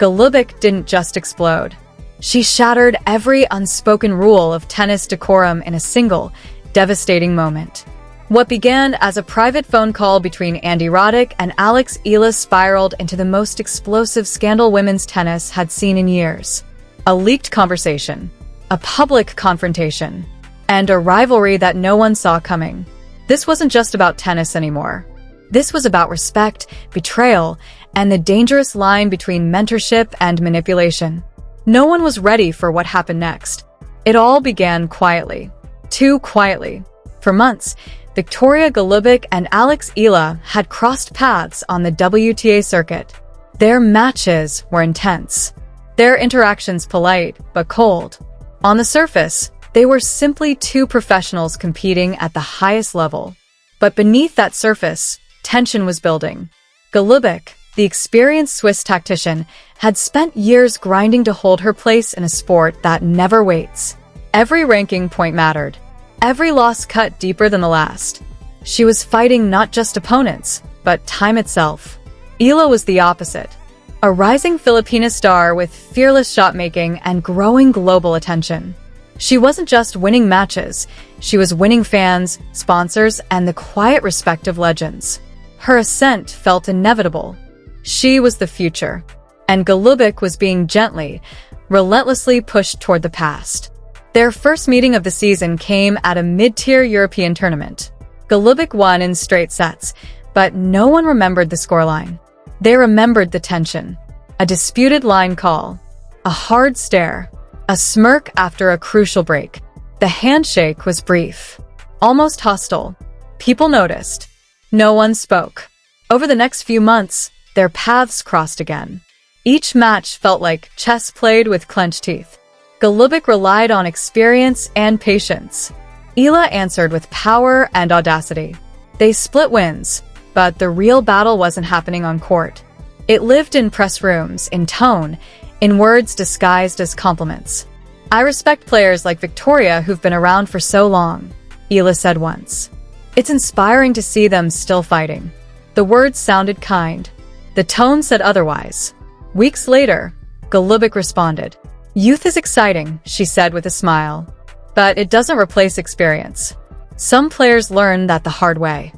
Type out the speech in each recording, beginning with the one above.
Golubic didn't just explode. She shattered every unspoken rule of tennis decorum in a single, devastating moment. What began as a private phone call between Roddick and Eala spiraled into the most explosive scandal women's tennis had seen in years. A leaked conversation, a public confrontation, and a rivalry that no one saw coming. This wasn't just about tennis anymore. This was about respect, betrayal, and the dangerous line between mentorship and manipulation. No one was ready for what happened next. It all began quietly. Too quietly. For months, Viktorija Golubic and Eala had crossed paths on the WTA circuit. Their matches were intense. Their interactions polite, but cold. On the surface, they were simply two professionals competing at the highest level. But beneath that surface, tension was building. Golubic, the experienced Swiss tactician, had spent years grinding to hold her place in a sport that never waits. Every ranking point mattered. Every loss cut deeper than the last. She was fighting not just opponents, but time itself. Eala was the opposite. A rising Filipina star with fearless shot-making and growing global attention. She wasn't just winning matches, she was winning fans, sponsors, and the quiet respect of legends. Her ascent felt inevitable. She was the future, and Golubic was being gently, relentlessly pushed toward the past. Their first meeting of the season came at a mid-tier European tournament. Golubic won in straight sets, but no one remembered the scoreline. They remembered the tension. A disputed line call. A hard stare. A smirk after a crucial break. The handshake was brief. Almost hostile. People noticed. No one spoke. Over the next few months, their paths crossed again. Each match felt like chess played with clenched teeth. Golubic relied on experience and patience. Eala answered with power and audacity. They split wins, but the real battle wasn't happening on court. It lived in press rooms, in tone, in words disguised as compliments. "I respect players like Viktorija who've been around for so long," Eala said once. "It's inspiring to see them still fighting." The words sounded kind. The tone said otherwise. Weeks later, Golubic responded. "Youth is exciting," she said with a smile. "But it doesn't replace experience. Some players learn that the hard way."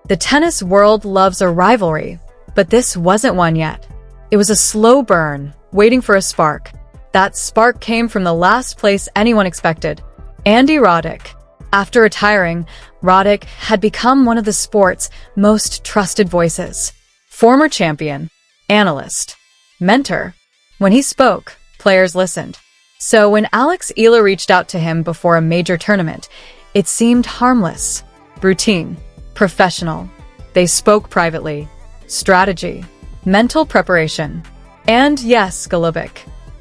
The tennis world loves a rivalry, but this wasn't one yet. It was a slow burn, waiting for a spark. That spark came from the last place anyone expected. Roddick. After retiring, Roddick had become one of the sport's most trusted voices. Former champion, analyst, mentor. When he spoke, players listened. So when Eala reached out to him before a major tournament, it seemed harmless, routine, professional. They spoke privately. Strategy, mental preparation. And yes, Golubic.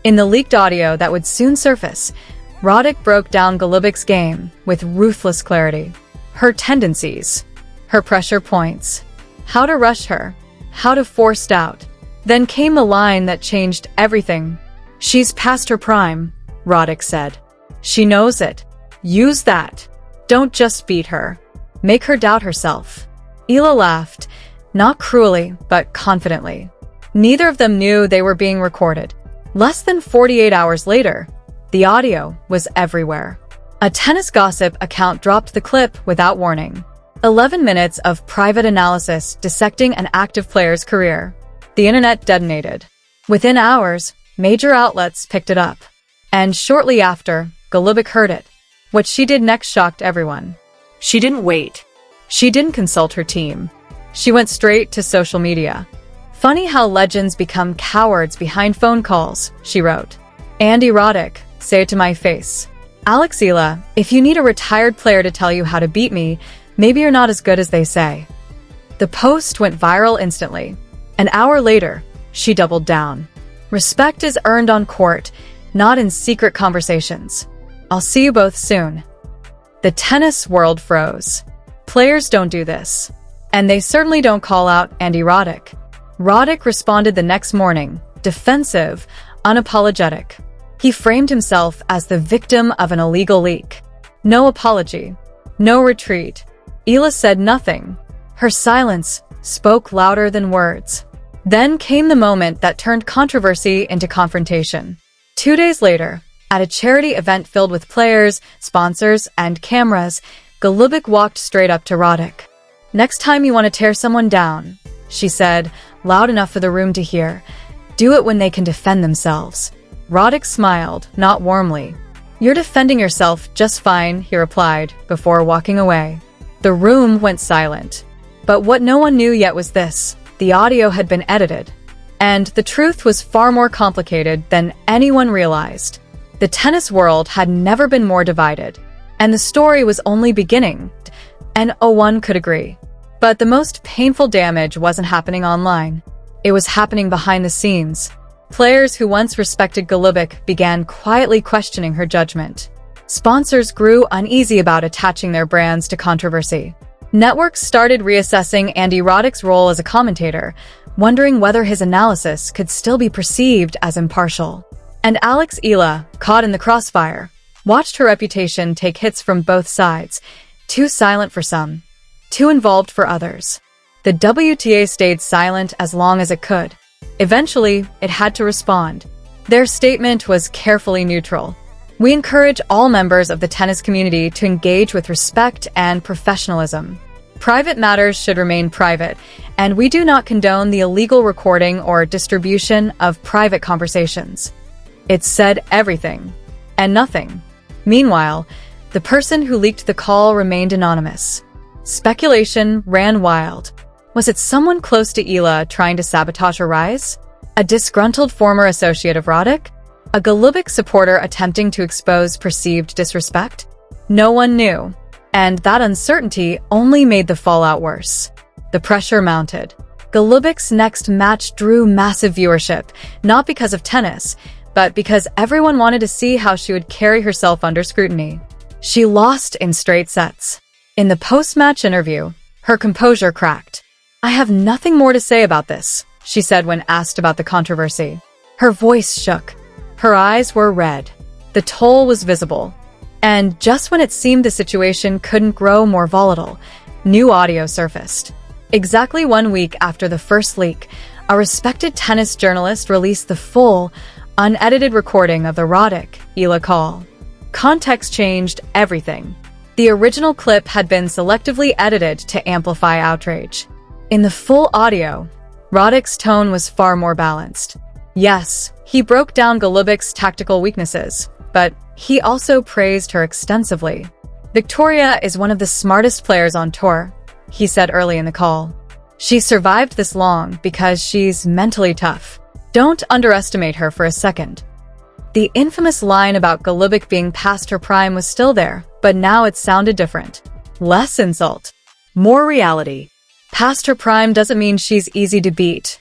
In the leaked audio that would soon surface, Roddick broke down Golubic's game with ruthless clarity. Her tendencies, her pressure points, how to rush her, how to force doubt. Then came the line that changed everything. "She's past her prime," Roddick said. "She knows it. Use that. Don't just beat her. Make her doubt herself." Eala laughed, not cruelly, but confidently. Neither of them knew they were being recorded. Less than 48 hours later, the audio was everywhere. A tennis gossip account dropped the clip without warning. 11 minutes of private analysis dissecting an active player's career. The internet detonated. Within hours, major outlets picked it up. And shortly after, Golubic heard it. What she did next shocked everyone. She didn't wait. She didn't consult her team. She went straight to social media. "Funny how legends become cowards behind phone calls," she wrote. Roddick, say it to my face. "Eala, if you need a retired player to tell you how to beat me, maybe you're not as good as they say." The post went viral instantly. An hour later, she doubled down. "Respect is earned on court, not in secret conversations. I'll see you both soon." The tennis world froze. Players don't do this. And they certainly don't call out Roddick. Roddick responded the next morning, defensive, unapologetic. He framed himself as the victim of an illegal leak. No apology. No retreat. Eala said nothing. Her silence spoke louder than words. Then came the moment that turned controversy into confrontation. 2 days later, at a charity event filled with players, sponsors, and cameras, Golubic walked straight up to Roddick. "Next time you want to tear someone down," she said, loud enough for the room to hear, "do it when they can defend themselves." Roddick smiled, not warmly. "You're defending yourself just fine," he replied, before walking away. The room went silent. But what no one knew yet was this: the audio had been edited. And the truth was far more complicated than anyone realized. The tennis world had never been more divided, and the story was only beginning, and one could agree. But the most painful damage wasn't happening online. It was happening behind the scenes. Players who once respected Golubic began quietly questioning her judgment. Sponsors grew uneasy about attaching their brands to controversy. Networks started reassessing Andy Roddick's role as a commentator, wondering whether his analysis could still be perceived as impartial. And Eala, caught in the crossfire, watched her reputation take hits from both sides, too silent for some, too involved for others. The WTA stayed silent as long as it could. Eventually, it had to respond. Their statement was carefully neutral. "We encourage all members of the tennis community to engage with respect and professionalism. Private matters should remain private, and we do not condone the illegal recording or distribution of private conversations." It said everything and nothing. Meanwhile, the person who leaked the call remained anonymous. Speculation ran wild. Was it someone close to Eala trying to sabotage her rise? A disgruntled former associate of Roddick? A Golubic supporter attempting to expose perceived disrespect? No one knew, and that uncertainty only made the fallout worse. The pressure mounted. Golubic's next match drew massive viewership, not because of tennis, but because everyone wanted to see how she would carry herself under scrutiny. She lost in straight sets. In the post-match interview, her composure cracked. "I have nothing more to say about this," she said when asked about the controversy. Her voice shook. Her eyes were red. The toll was visible. And just when it seemed the situation couldn't grow more volatile, new audio surfaced. Exactly 1 week after the first leak, a respected tennis journalist released the full, unedited recording of the Roddick-Eala call. Context changed everything. The original clip had been selectively edited to amplify outrage. In the full audio, Roddick's tone was far more balanced. Yes, he broke down Golubic's tactical weaknesses, but he also praised her extensively. "Viktorija is one of the smartest players on tour," he said early in the call. "She survived this long because she's mentally tough. Don't underestimate her for a second." The infamous line about Golubic being past her prime was still there, but now it sounded different. Less insult, more reality. "Past her prime doesn't mean she's easy to beat,"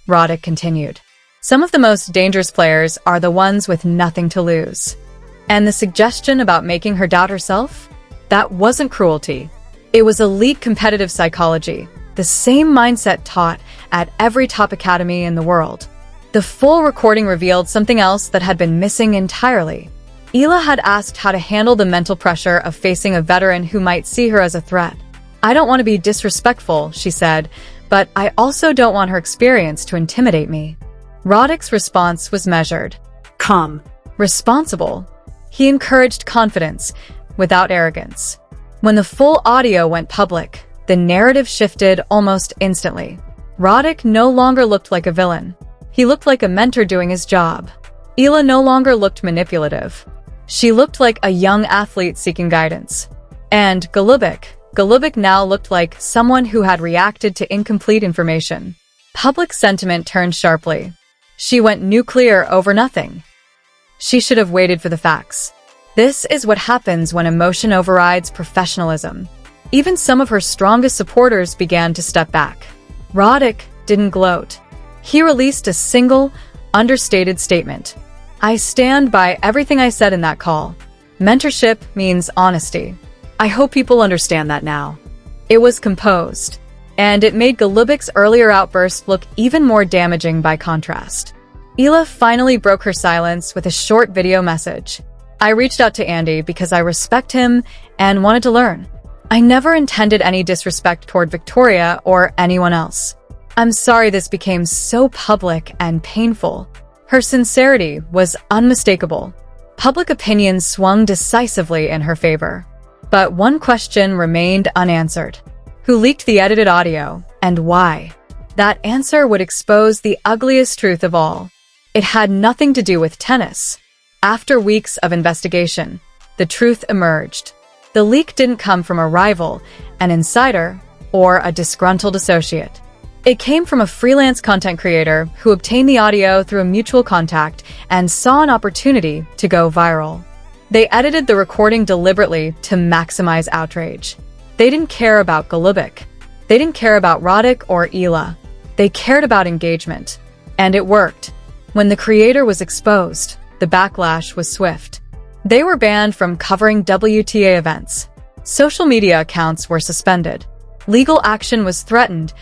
Roddick continued. "Some of the most dangerous players are the ones with nothing to lose." And the suggestion about making her doubt herself? That wasn't cruelty. It was elite competitive psychology, the same mindset taught at every top academy in the world. The full recording revealed something else that had been missing entirely. Eala had asked how to handle the mental pressure of facing a veteran who might see her as a threat. "I don't want to be disrespectful," she said, "but I also don't want her experience to intimidate me." Roddick's response was measured. Calm. Responsible. He encouraged confidence, without arrogance. When the full audio went public, the narrative shifted almost instantly. Roddick no longer looked like a villain. He looked like a mentor doing his job. Eala no longer looked manipulative. She looked like a young athlete seeking guidance. And Golubic now looked like someone who had reacted to incomplete information. Public sentiment turned sharply. She went nuclear over nothing. She should have waited for the facts. This is what happens when emotion overrides professionalism. Even some of her strongest supporters began to step back. Roddick didn't gloat. He released a single, understated statement. "I stand by everything I said in that call. Mentorship means honesty. I hope people understand that now." It was composed, and it made Golubic's earlier outburst look even more damaging by contrast. Eala finally broke her silence with a short video message. "I reached out to Andy because I respect him and wanted to learn. I never intended any disrespect toward Viktorija or anyone else. "I'm sorry this became so public and painful." Her sincerity was unmistakable. Public opinion swung decisively in her favor. But one question remained unanswered. Who leaked the edited audio, and why? That answer would expose the ugliest truth of all. It had nothing to do with tennis. After weeks of investigation, the truth emerged. The leak didn't come from a rival, an insider, or a disgruntled associate. It came from a freelance content creator who obtained the audio through a mutual contact and saw an opportunity to go viral. They edited the recording deliberately to maximize outrage. They didn't care about Golubic. They didn't care about Roddick or Eala. They cared about engagement. And it worked. When the creator was exposed, the backlash was swift. They were banned from covering WTA events. Social media accounts were suspended. Legal action was threatened,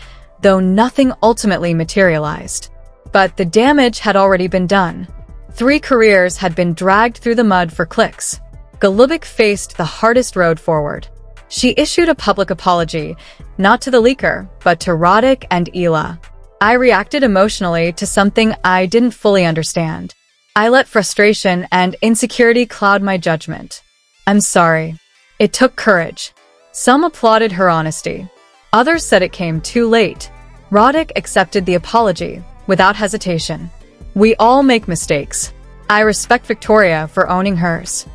though nothing ultimately materialized. But the damage had already been done. 3 careers had been dragged through the mud for clicks. Golubic faced the hardest road forward. She issued a public apology, not to the leaker, but to Roddick and Eala. "I reacted emotionally to something I didn't fully understand. I let frustration and insecurity cloud my judgment. I'm sorry. It took courage." Some applauded her honesty. Others said it came too late. Roddick accepted the apology without hesitation. "We all make mistakes. I respect Viktorija for owning hers."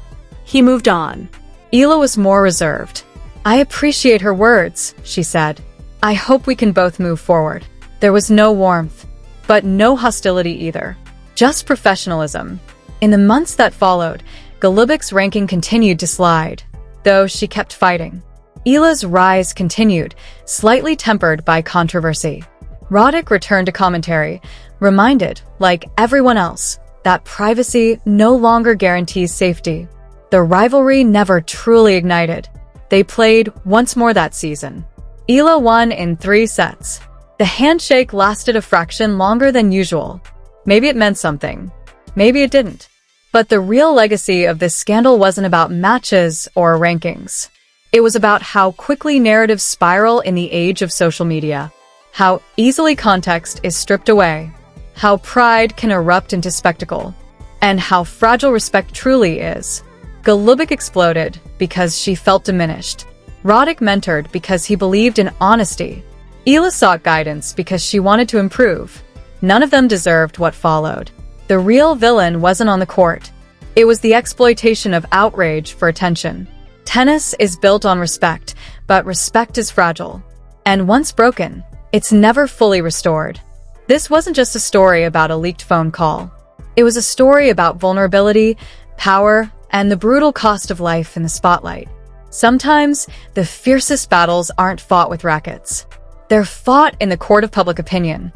He moved on. Eala was more reserved. "I appreciate her words," she said. "I hope we can both move forward." There was no warmth, but no hostility either. Just professionalism. In the months that followed, Golubic's ranking continued to slide, though she kept fighting. Eala's rise continued, slightly tempered by controversy. Roddick returned to commentary, reminded, like everyone else, that privacy no longer guarantees safety. The rivalry never truly ignited. They played once more that season. Eala won in 3 sets. The handshake lasted a fraction longer than usual. Maybe it meant something. Maybe it didn't. But the real legacy of this scandal wasn't about matches or rankings. It was about how quickly narratives spiral in the age of social media, how easily context is stripped away, how pride can erupt into spectacle, and how fragile respect truly is. Golubic exploded because she felt diminished. Roddick mentored because he believed in honesty. Eala sought guidance because she wanted to improve. None of them deserved what followed. The real villain wasn't on the court. It was the exploitation of outrage for attention. Tennis is built on respect, but respect is fragile. And once broken, it's never fully restored. This wasn't just a story about a leaked phone call. It was a story about vulnerability, power, and the brutal cost of life in the spotlight. Sometimes, the fiercest battles aren't fought with rackets. They're fought in the court of public opinion.